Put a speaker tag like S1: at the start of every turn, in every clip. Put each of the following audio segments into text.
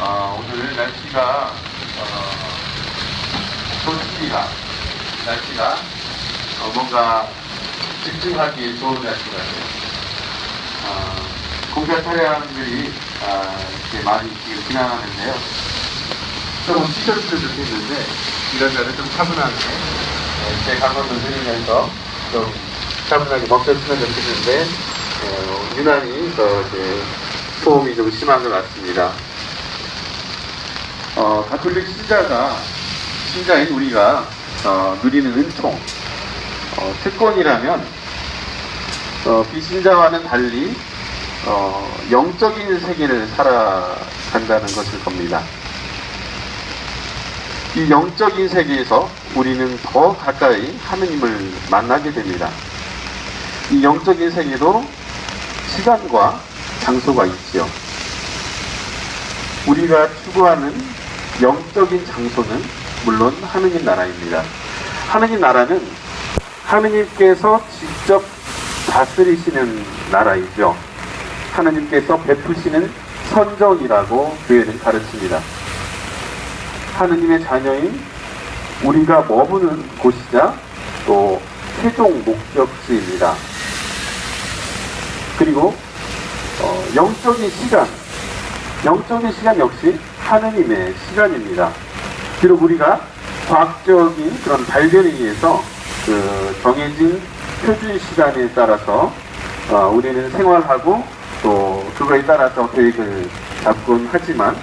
S1: 오늘 날씨가 좋습니다. 날씨가 뭔가 집중하기 좋은 날씨 같아요. 공사 차량들이 이렇게 많이 지금 지나가는데요. 조금 티셔츠를 입었는데 이런 날은 좀 차분하게 제 강원도 들으면서 좀 차분하게 먹혔으면 좋겠는데 유난히 이제 소음이 좀 심한 것 같습니다. 가톨릭 신자인 우리가 누리는 은총, 특권이라면 비신자와는 달리 영적인 세계를 살아간다는 것일 겁니다. 이 영적인 세계에서 우리는 더 가까이 하느님을 만나게 됩니다. 이 영적인 세계도 시간과 장소가 있지요. 우리가 추구하는 영적인 장소는 물론 하느님 나라입니다. 하느님 나라는 하느님께서 직접 다스리시는 나라이죠. 하느님께서 베푸시는 선정이라고 교회는 가르칩니다. 하느님의 자녀인 우리가 머무는 곳이자 또 최종 목적지입니다. 그리고 영적인 시간 역시 하느님의 시간입니다. 비록 우리가 과학적인 그런 발견에 의해서 정해진 표준 시간에 따라서 우리는 생활하고 또 그거에 따라서 계획을 잡곤 하지만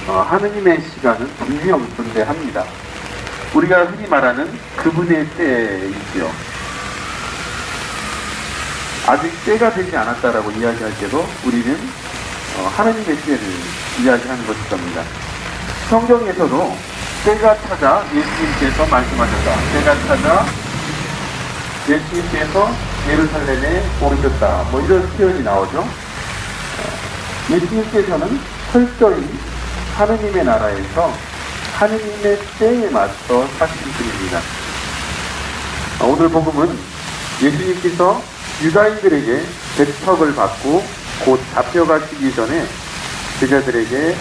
S1: 하느님의 시간은 분명 존재합니다. 우리가 흔히 말하는 그분의 때이지요. 아직 때가 되지 않았다라고 이야기할 때도 우리는 하느님의 때를 이야기하는 것일 겁니다. 성경에서도 때가 찾아 예수님께서 말씀하셨다. 때가 찾아 예수님께서 예루살렘에 오르셨다. 이런 표현이 나오죠. 예수님께서는 철저히 하느님의 나라에서 하느님의 때에 맞서 사신 분입니다. 오늘 복음은 예수님께서 유다인들에게 배척을 받고 곧 잡혀가시기 전에 제자들에게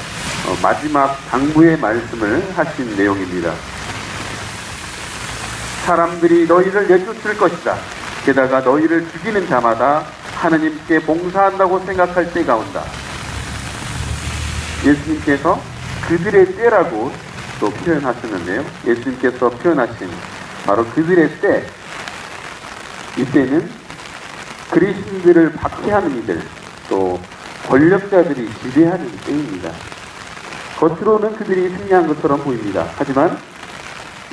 S1: 마지막 당부의 말씀을 하신 내용입니다. 사람들이 너희를 내쫓을 것이다. 게다가 너희를 죽이는 자마다 하느님께 봉사한다고 생각할 때가 온다. 예수님께서 그들의 때라고 또 표현하셨는데요. 예수님께서 표현하신 바로 그들의 때, 이때는 그리스도인들을 박해하는 이들, 또 권력자들이 지배하는 때입니다. 겉으로는 그들이 승리한 것처럼 보입니다. 하지만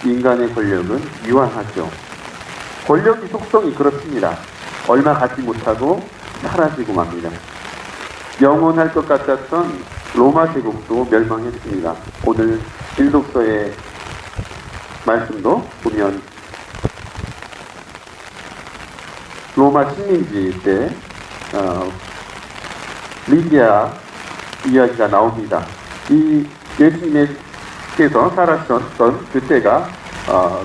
S1: 인간의 권력은 유한하죠. 권력의 속성이 그렇습니다. 얼마 갖지 못하고 사라지고 맙니다. 영원할 것 같았던 로마 제국도 멸망했습니다. 오늘 일독서의 말씀도 보면 로마 식민지 때 리디아 이야기가 나옵니다. 이 예수님께서 살았던 그때가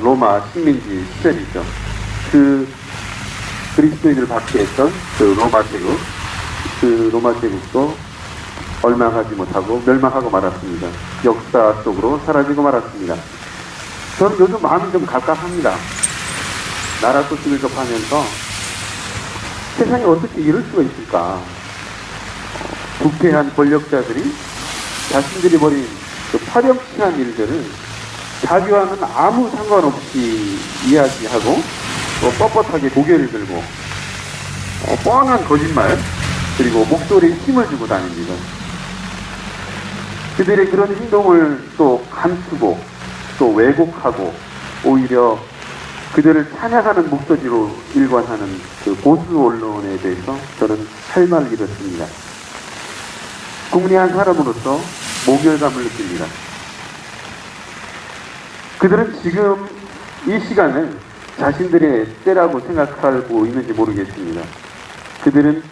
S1: 로마 식민지 시절이죠. 그 그리스도인을 박해했던 그 로마 제국도 얼마 가지 못하고 멸망하고 말았습니다. 역사 속으로 사라지고 말았습니다. 저는 요즘 마음이 좀 갑갑합니다. 나라 소식을 접하면서 세상에 어떻게 이럴 수가 있을까? 부패한 권력자들이 자신들이 벌인 그 파렴치한 일들을 자기와는 아무 상관없이 이야기하고 또 뻣뻣하게 고개를 들고 뻔한 거짓말 그리고 목소리에 힘을 주고 다닙니다. 그들의 그런 행동을 또 감추고 또 왜곡하고 오히려 그들을 찬양하는 목소리로 일관하는 그 보수 언론에 대해서 저는 할 말을 잃었습니다. 국민의 한 사람으로서 모멸감을 느낍니다. 그들은 지금 이 시간을 자신들의 때라고 생각하고 있는지 모르겠습니다. 그들은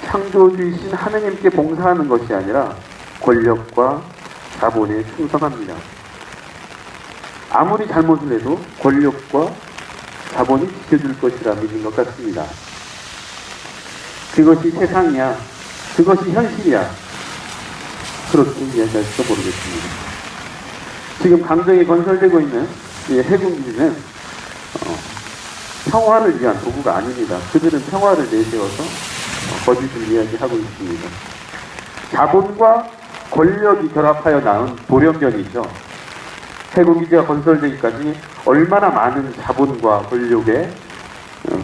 S1: 창조주이신 하느님께 봉사하는 것이 아니라 권력과 자본에 충성합니다. 아무리 잘못을 해도 권력과 자본이 지켜줄 것이라 믿는 것 같습니다. 그것이 세상이야. 그것이 현실이야. 그렇게 이야기할지도 모르겠습니다. 지금 강정이 건설되고 있는 이 해군기지는 평화를 위한 도구가 아닙니다. 그들은 평화를 내세워서 거짓을 이야기하고 있습니다. 자본과 권력이 결합하여 낳은 돌연변이죠. 해군기지가 건설되기까지 얼마나 많은 자본과 권력의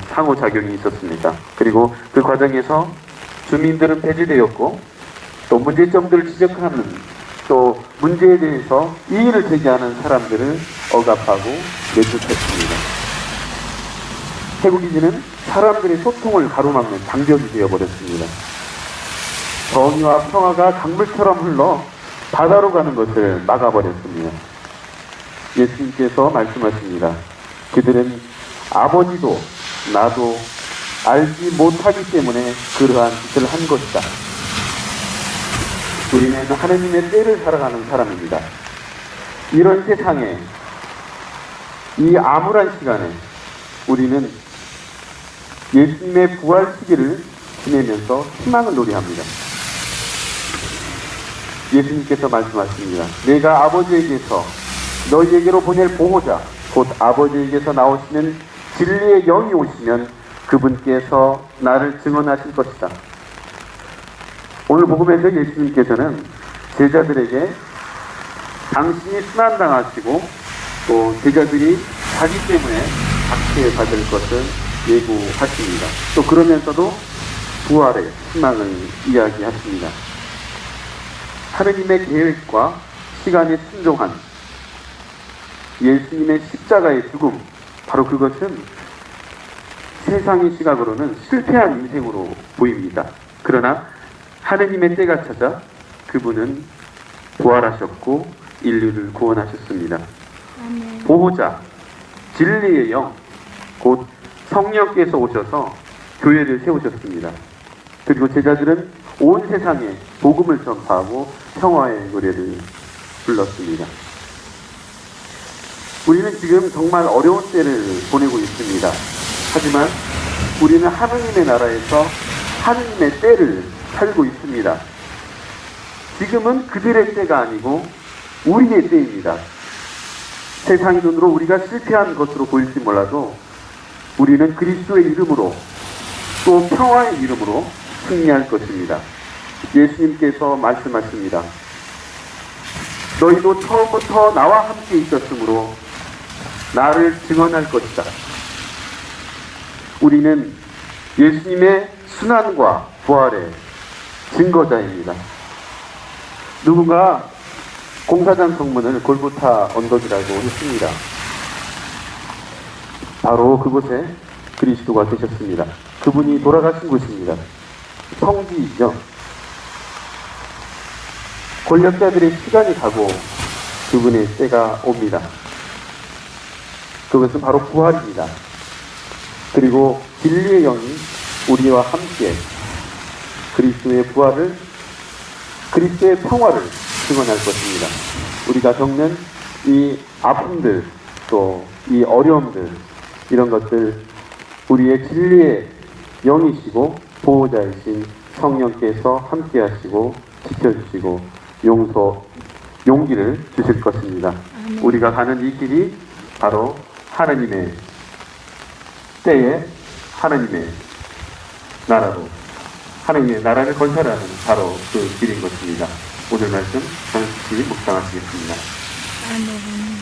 S1: 상호작용이 있었습니다. 그리고 그 과정에서 주민들은 배제되었고 또 문제점들을 지적하는 또 문제에 대해서 이의를 제기하는 사람들을 억압하고 내쫓았습니다. 해군기지는 사람들의 소통을 가로막는 장벽이 되어버렸습니다. 정의와 평화가 강물처럼 흘러 바다로 가는 것을 막아버렸습니다. 예수님께서 말씀하십니다. 그들은 아버지도 나도 알지 못하기 때문에 그러한 짓을 한 것이다. 우리는 하느님의 때를 살아가는 사람입니다. 이런 세상에 이 암울한 시간에 우리는 예수님의 부활 시기를 지내면서 희망을 노래합니다. 예수님께서 말씀하십니다. 내가 아버지에게서 너희에게로 보낼 보호자 곧 아버지에게서 나오시는 진리의 영이 오시면 그분께서 나를 증언하실 것이다. 오늘 복음에서 예수님께서는 제자들에게 당신이 순환당하시고 또 제자들이 자기 때문에 박해받을 것을 예고하십니다. 또 그러면서도 부활의 희망을 이야기하십니다. 하느님의 계획과 시간에 순종한 예수님의 십자가의 죽음, 바로 그것은 세상의 시각으로는 실패한 인생으로 보입니다. 그러나 하느님의 때가 찾아 그분은 부활하셨고 인류를 구원하셨습니다. 보호자, 진리의 영, 곧 성령께서 오셔서 교회를 세우셨습니다. 그리고 제자들은 온 세상에 복음을 전파하고 평화의 노래를 불렀습니다. 우리는 지금 정말 어려운 때를 보내고 있습니다. 하지만 우리는 하느님의 나라에서 하느님의 때를 살고 있습니다. 지금은 그들의 때가 아니고 우리의 때입니다. 세상의 눈으로 우리가 실패한 것으로 보일지 몰라도 우리는 그리스도의 이름으로 또 평화의 이름으로 승리할 것입니다. 예수님께서 말씀하십니다. 너희도 처음부터 나와 함께 있었으므로 나를 증언할 것이다. 우리는 예수님의 순환과 부활의 증거자입니다. 누군가 공사장 성문을 골고타 언덕이라고 했습니다. 바로 그곳에 그리스도가 계셨습니다. 그분이 돌아가신 곳입니다. 성지이죠. 권력자들의 시간이 가고 그분의 때가 옵니다. 그것은 바로 부활입니다. 그리고 진리의 영이 우리와 함께 그리스도의 부활을, 그리스도의 평화를 증언할 것입니다. 우리가 겪는 이 아픔들, 또 이 어려움들, 이런 것들 우리의 진리의 영이시고 보호자이신 성령께서 함께 하시고 지켜주시고 용기를 주실 것입니다. 우리가 가는 이 길이 바로 하느님의 때에 하느님의 나라로, 하느님의 나라를 건설하는 바로 그 길인 것입니다. 오늘 말씀 잠시 묵상하시겠습니다.
S2: 아멘.